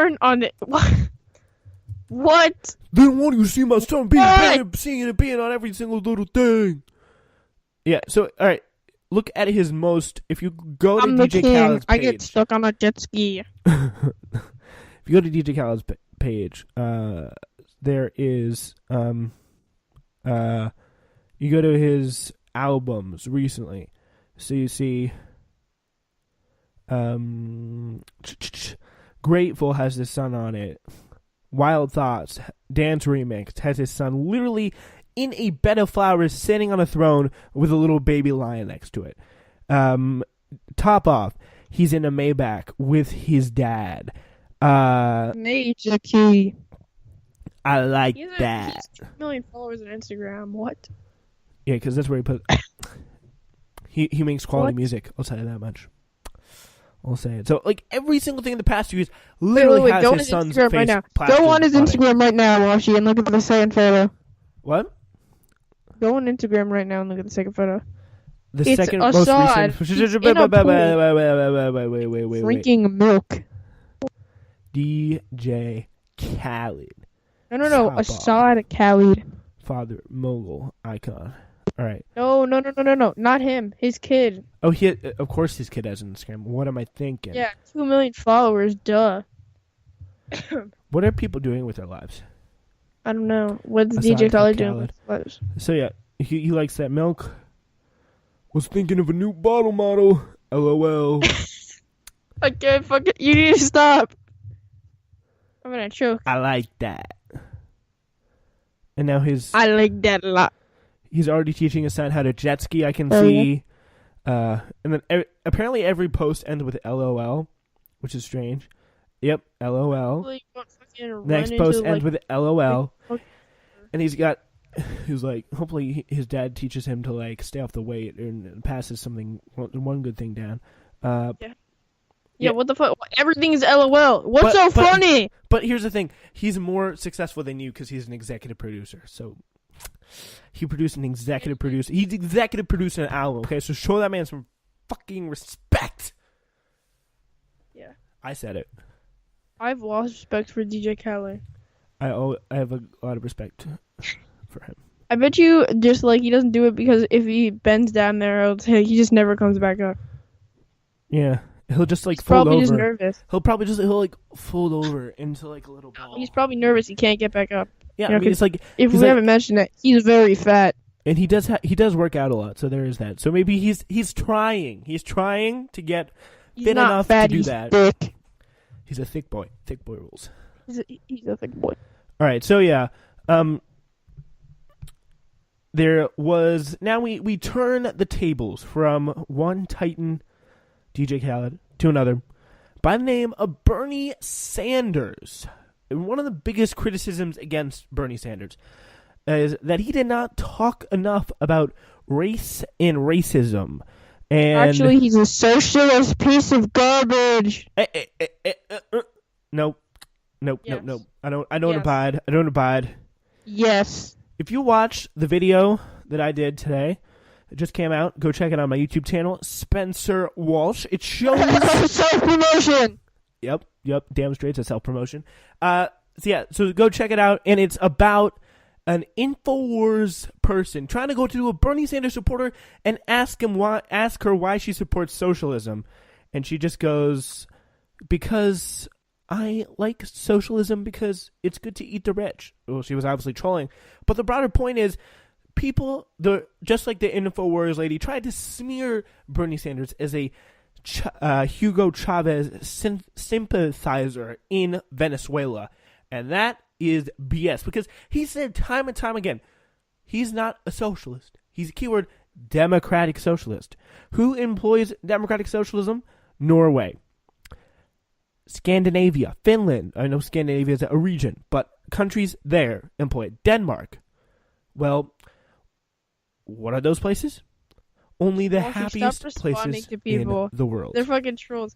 porn on it. What? Then why do you see my son singing and being on every single little thing? Yeah, so, alright. Look at his most... If you go to DJ Khaled's page... I get stuck on a jet ski. If you go to DJ Khaled's page, there is... you go to his albums recently. So you see... Grateful has his son on it. Wild Thoughts, Dance Remix, has his son literally in a bed of flowers sitting on a throne with a little baby lion next to it. Top Off, he's in a Maybach with his dad. Major key. I like that. He's 2 million followers on Instagram. What? Yeah, because that's where he put... he makes quality music. I'll tell you that much. I'll say it. So, like, every single thing in the past 2 years literally has his son's face right now. plastered Go on his on Instagram right now, Washi, and look at the second photo. What? Go on Instagram right now and look at the second photo. The It's second most Assad. recent... He's in a pool. Wait. Drinking milk. DJ Khaled. No. Top Assad Khaled. Father mogul icon. All right. No. Not him. His kid. Oh, of course his kid has an Instagram. What am I thinking? Yeah, 2 million followers. Duh. What are people doing with their lives? I don't know. What's Assad DJ Khaled doing Khaled. with his lives? So yeah, he likes that milk. Was thinking of a new bottle model. LOL. Okay, fuck it. You need to stop. I'm gonna choke. I like that. And now I like that a lot. he's already teaching his son how to jet ski. I can see. And then apparently every post ends with LOL, which is strange. Yep, LOL. Next post ends with LOL. And he's like, hopefully his dad teaches him to like stay off the weight and passes one good thing down. Yeah, what the fuck? Everything is LOL. What's so funny? But here's the thing. He's more successful than you because he's an executive producer. So he produced an executive producer. He's executive producing an album, okay? So show that man some fucking respect. Yeah. I said it. I've lost respect for DJ Khaled. I have a lot of respect for him. I bet you just like he doesn't do it because if he bends down there, he just never comes back up. Yeah. He'll just like He's fold probably over. just nervous. He'll like fold over into like a little ball. He's probably nervous. He can't get back up. Yeah, I mean, it's like if we haven't mentioned it, he's very fat. And he does work out a lot, so there is that. So maybe he's trying. He's trying to get fit enough to do that. Thick. He's a thick boy. Thick boy rules. He's a thick boy. All right, so yeah, there was now we turn the tables from one Titan, DJ Khaled, to another by the name of Bernie Sanders. And one of the biggest criticisms against Bernie Sanders is that he did not talk enough about race and racism. And actually, he's a socialist piece of garbage. Nope. I don't abide. Yes. If you watch the video that I did today, it just came out. Go check it out on my YouTube channel, Spencer Walsh. It shows self-promotion. Yep. Damn straight, it's a self-promotion. So go check it out, and it's about an InfoWars person trying to go to a Bernie Sanders supporter and ask her why she supports socialism, and she just goes, because I like socialism because it's good to eat the rich. Well, she was obviously trolling, but the broader point is, just like the InfoWars lady tried to smear Bernie Sanders as a Hugo Chavez sympathizer in Venezuela, and that is BS, because he said time and time again he's not a socialist. He's a keyword democratic socialist. Who employs democratic socialism? Norway, Scandinavia, Finland. I know Scandinavia is a region, but countries there employ it. Denmark. Well, what are those places? Only the happiest places in the world. They're fucking trolls.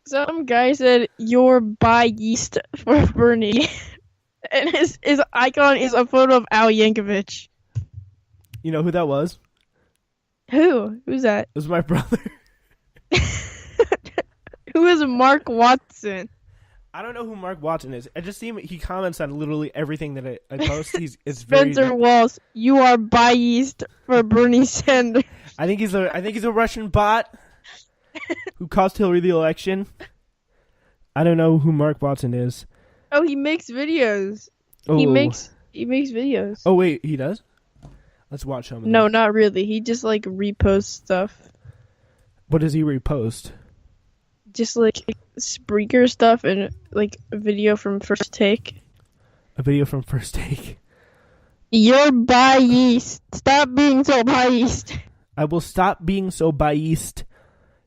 Some guy said, "You're biased for Bernie." And his icon is a photo of Al Yankovic. You know who that was? Who's that? It was my brother. Who is Mark Watson? I don't know who Mark Watson is. I just see him. He comments on literally everything that I post. It's Spencer very. Walls, you are biased for Bernie Sanders. I think he's a Russian bot who cost Hillary the election. I don't know who Mark Watson is. Oh, he makes videos. Oh. He makes videos. Oh wait, he does. Let's watch some of them. No, not really. He just like reposts stuff. What does he repost? Just like Spreaker stuff and like a video from First Take. A video from First Take. You're biased. Stop being so biased. I will stop being so biased.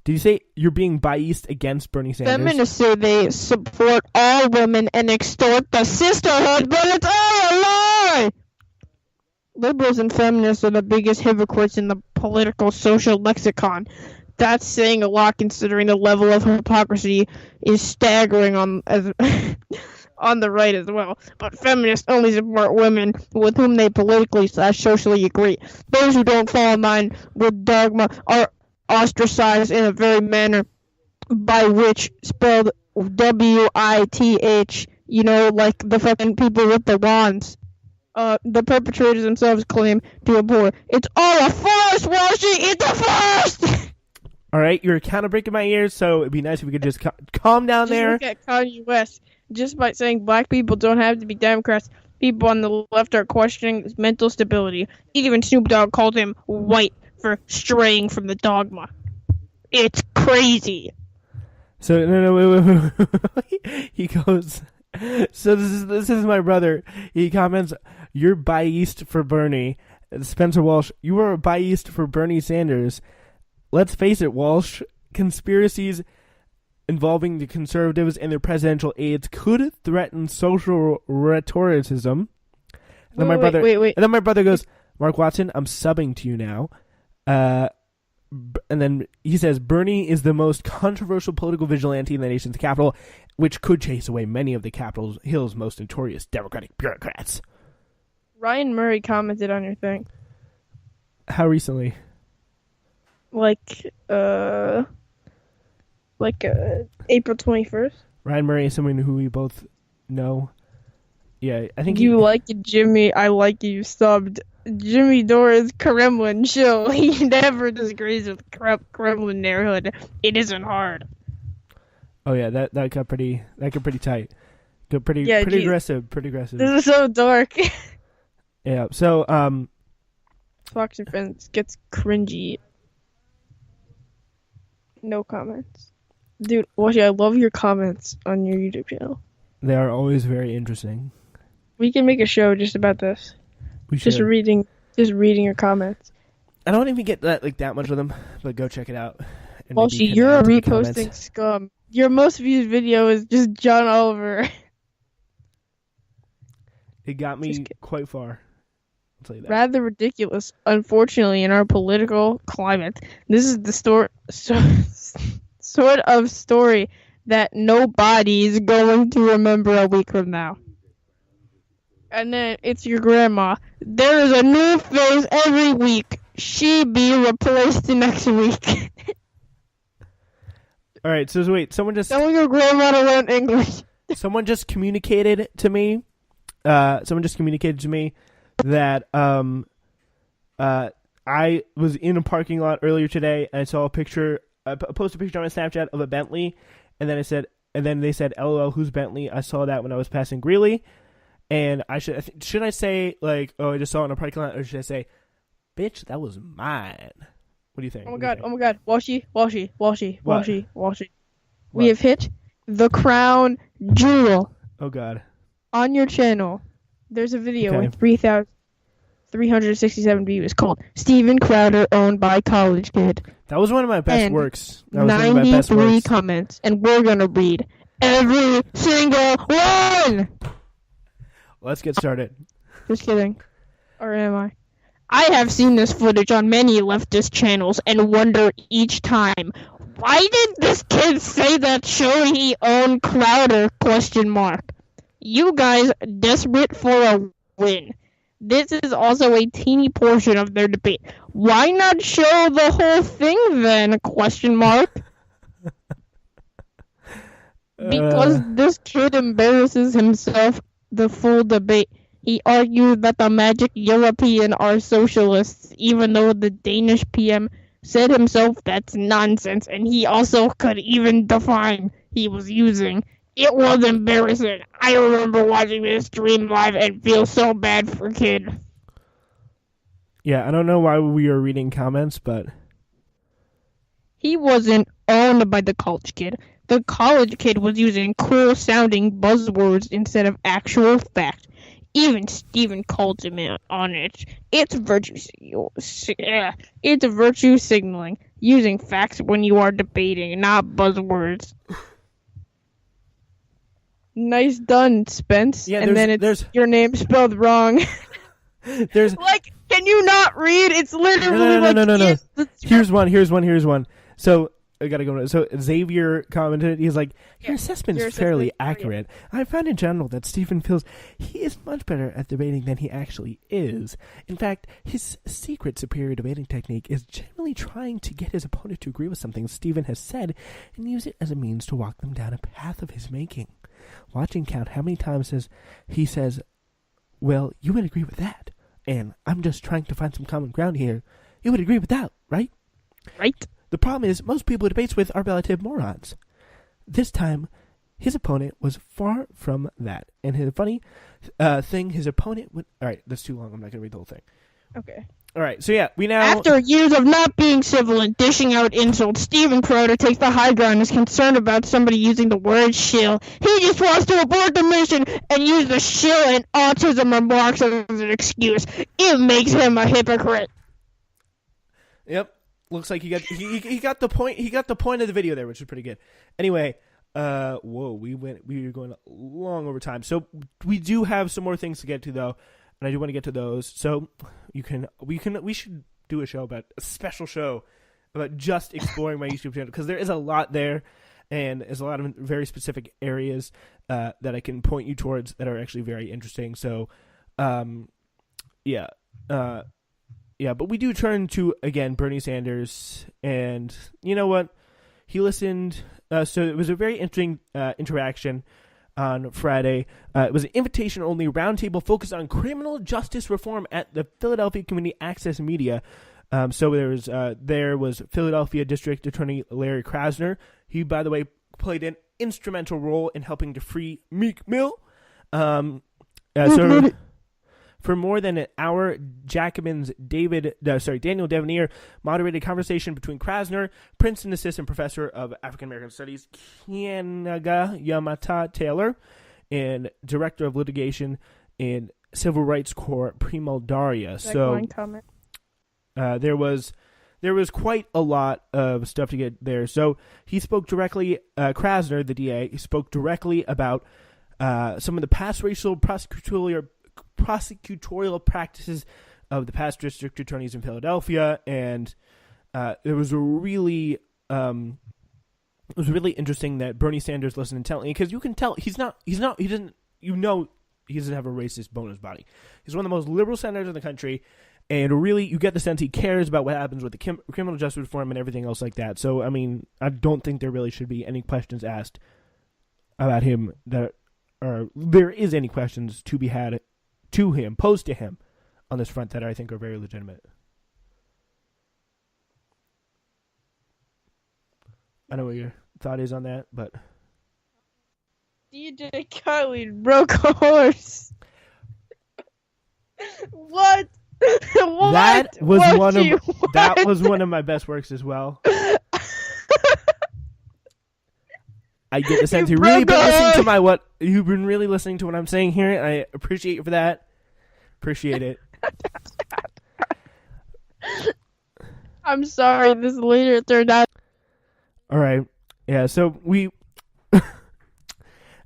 Did you say you're being biased against Bernie Sanders? Feminists say they support all women and extort the sisterhood, but it's all a lie! Liberals and feminists are the biggest hypocrites in the political social lexicon. That's saying a lot considering the level of hypocrisy is staggering on on the right as well. But feminists only support women with whom they politically/socially agree. Those who don't fall in line with dogma are ostracized in a very manner by which spelled WITH, like the fucking people with the wands. The perpetrators themselves claim to abhor. It's all a farce, Walshy! It's a farce! All right, you're kind of breaking my ears, so it'd be nice if we could just calm down there. Look at Kanye West. Just by saying black people don't have to be Democrats, people on the left are questioning his mental stability. Even Snoop Dogg called him white for straying from the dogma. It's crazy. So no, wait. He goes. So this is my brother. He comments, "You're biased for Bernie." Spencer Walsh, you are biased for Bernie Sanders. Let's face it, Walsh. Conspiracies involving the conservatives and their presidential aides could threaten social rhetoricism. And then Wait. And then my brother goes, "Mark Watson, I'm subbing to you now." And then he says, "Bernie is the most controversial political vigilante in the nation's capital, which could chase away many of the Capitol Hill's most notorious Democratic bureaucrats." Ryan Murray commented on your thing. How recently? April 21st. Ryan Murray is someone who we both know. Yeah, I think you like it, Jimmy. I like you subbed. Jimmy Dora's Kremlin chill. He never disagrees with Kremlin neighborhood. It isn't hard. Oh yeah, that got pretty tight. Got pretty aggressive. Pretty aggressive. This is so dark. Yeah. So Fox and Friends gets cringy. No comments. Dude, Washi, I love your comments on your YouTube channel. They are always very interesting. We can make a show just about this. We should. Just reading your comments. I don't even get that much of them, but go check it out. Washi, you're a reposting scum. Your most viewed video is just John Oliver. It got me quite far. I'll tell you that. Rather ridiculous. Unfortunately, in our political climate, this is the sort of story that nobody's going to remember a week from now. And then it's your grandma. There is a new face every week. She be replaced next week. All right, so wait, someone just... Tell your grandma to learn English. Someone just communicated to me that I was in a parking lot earlier today and I saw a picture. I posted a picture on my Snapchat of a Bentley, and then they said, "LOL, who's Bentley?" I saw that when I was passing Greeley, and should I say like, "Oh, I just saw it in a parking lot," or should I say, "Bitch, that was mine"? What do you think? Oh my god! Washi. What? We have hit the crown jewel. Oh god! On your channel, there's a video with 3,367 views called "Steven Crowder Owned by College Kid." That was one of my best works. That was 93 comments, and we're gonna read every single one. Let's get started. Just kidding. Or am I? I have seen this footage on many leftist channels and wonder each time, why did this kid say that show he owned Crowder? ? You guys desperate for a win. This is also a teeny portion of their debate. Why not show the whole thing then? ? Because this kid embarrasses himself the full debate. He argued that the magic European are socialists, even though the Danish PM said himself that's nonsense, and he also could even define he was using. It was embarrassing. I remember watching this stream live and feel so bad for kid. Yeah, I don't know why we are reading comments, but He wasn't owned by the college kid. The college kid was using cool-sounding buzzwords instead of actual fact. Even Steven called him out on it. It's virtue signaling, using facts when you are debating, not buzzwords. Nice done, Spence. Yeah, and then there's your name spelled wrong. there's Like, can you not read? It's literally no. Here's one. So I gotta go. So Xavier commented, he's like, your assessment is fairly accurate. I find in general that Stephen feels he is much better at debating than he actually is. In fact, his secret superior debating technique is generally trying to get his opponent to agree with something Stephen has said and use it as a means to walk them down a path of his making. Watch and count how many times he says, well, you would agree with that. And I'm just trying to find some common ground here. You would agree with that, right? Right. The problem is, most people he debates with are relative morons. This time, his opponent was far from that. And his funny thing, his opponent would... Alright, that's too long. I'm not going to read the whole thing. Okay. Alright, so yeah, we now... After years of not being civil and dishing out insults, Stephen Crowder takes the high ground and is concerned about somebody using the word shill. He just wants to abort the mission and use the shill and autism remarks as an excuse. It makes him a hypocrite. Yep. Looks like he got the point. He got the point of the video there, which is pretty good. Anyway, whoa, we were going long over time. So we do have some more things to get to though, and I do want to get to those. So we should do a special show about just exploring my YouTube channel, because there is a lot there, and there's a lot of very specific areas that I can point you towards that are actually very interesting. So, yeah, but we do turn to, again, Bernie Sanders, and you know what? He listened, so it was a very interesting interaction on Friday. It was an invitation-only roundtable focused on criminal justice reform at the Philadelphia Community Access Media. So there was Philadelphia District Attorney Larry Krasner. He, by the way, played an instrumental role in helping to free Meek Mill. For more than an hour, Jacobin's Daniel Devanere moderated a conversation between Krasner, Princeton Assistant Professor of African American Studies Kianaga Yamata Taylor, and Director of Litigation in Civil Rights Corps Primo Daria. So there was quite a lot of stuff to get there. So he spoke directly, Krasner, the DA, he spoke directly about some of the past racial prosecutorial practices of the past district attorneys in Philadelphia, and it was really interesting that Bernie Sanders listened intently, because you can tell he doesn't have a racist bone in his body. He's one of the most liberal senators in the country, and really you get the sense he cares about what happens with the criminal justice reform and everything else like that. So I mean, I don't think there really should be any questions asked about him or there is any questions to be had to him, posed to him on this front that I think are very legitimate. I know what your thought is on that, but DJ Khaled broke a horse. What? That was one of my best works as well. I get the sense you've really been listening to what I'm saying here, and I appreciate you for that. Appreciate it. I'm sorry, this later turned out. All right. Yeah, so we... All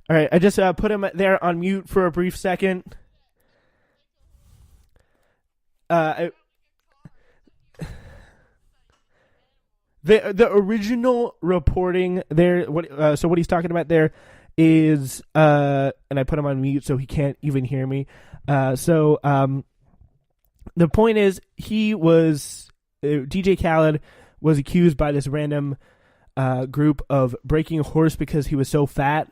right, I just put him there on mute for a brief second. The original reporting there, so what he's talking about there is, and I put him on mute so he can't even hear me. The point is, DJ Khaled was accused by this random group of breaking a horse because he was so fat.